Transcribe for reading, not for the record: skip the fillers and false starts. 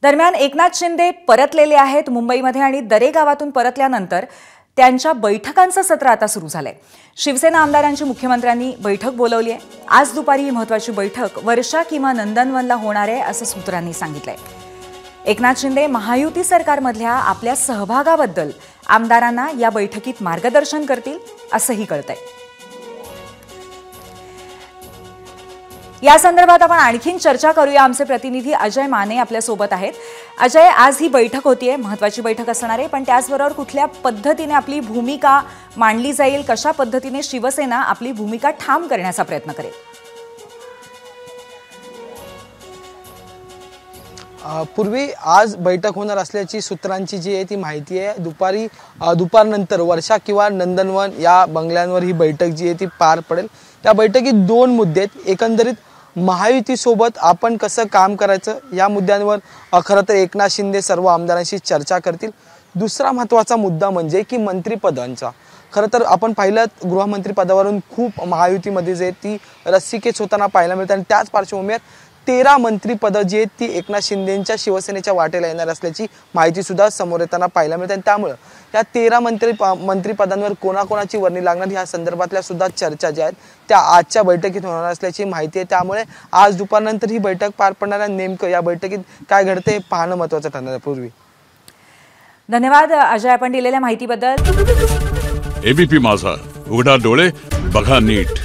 दरम्यान एकनाथ शिंदे परतलेले आहेत मुंबईमध्ये आणि दरेगावातून परतल्यानंतर त्यांच्या बैठकांचं सत्र आता सुरू झालंय। शिवसेना आमदारांची मुख्यमंत्र्यांनी बैठक बोलावली आहे। आज दुपारी ही महत्त्वाची बैठक वर्षा किंवा नंदनवनला होणार आहे असं सूत्रांनी सांगितलंय। एकनाथ शिंदे महायुती सरकारमधल्या आपल्या सहभागाबद्दल आमदारांना या बैठकीत मार्गदर्शन करतील असंही कळतंय। या संदर्भात आपण आणखीन चर्चा करूया। आमचे प्रतिनिधी अजय माने आपल्या सोबत आहेत। अजय, आज ही बैठक होतीये, महत्त्वाची बैठक असणार आहे, पण त्याचबरोबर कुठल्या पद्धतीने आपली भूमिका मांडली जाईल, कशा पद्धतीने शिवसेना आपली भूमिका ठाम करण्याचा प्रयत्न करेल? पूर्वी आज बैठक होणार असल्याची सूत्रांची जी आहे ती माहिती आहे। दुपारनंतर वर्षा किंवा नंदनवन या बंगल्यांवर ही बैठक जी आहे ती पार पडेल। त्या बैठकीत दोन मुद्दे आहेत। एकंदरीत महायुतीसोबत आपण कसं काम करायचं या मुद्द्यांवर खरं तर एकनाथ शिंदे सर्व आमदारांशी चर्चा करतील। दुसरा महत्त्वाचा मुद्दा म्हणजे की मंत्रिपदांचा। खरं तर आपण पाहिलं गृहमंत्री पदावरून खूप महायुतीमध्ये जे ती रस्सीखेच होताना पाहायला मिळते आणि त्याच पार्श्वभूमीवर 13 मंत्रिपदं जी आहेत ती एकनाथ शिंदेंच्या शिवसेनेच्या वाटेला येणार असल्याची माहिती सुद्धा समोर येताना पाहायला मिळते आणि त्यामुळे या 13 मंत्रिपदांवर कोणाकोणाची वर्णी लागणार या संदर्भातल्या सुद्धा चर्चा ज्या आहेत त्या आजच्या बैठकीत होणार असल्याची माहिती आहे। त्यामुळे आज दुपारनंतर ही बैठक पार पडणार आहे। नेमकं या बैठकीत काय घडते हे पाहणं महत्त्वाचं ठरणार आहे। पूर्वी धन्यवाद अजय, आपण दिलेल्या माहितीबद्दल। एबीपी माझा, उघडा डोळे बघा नीट।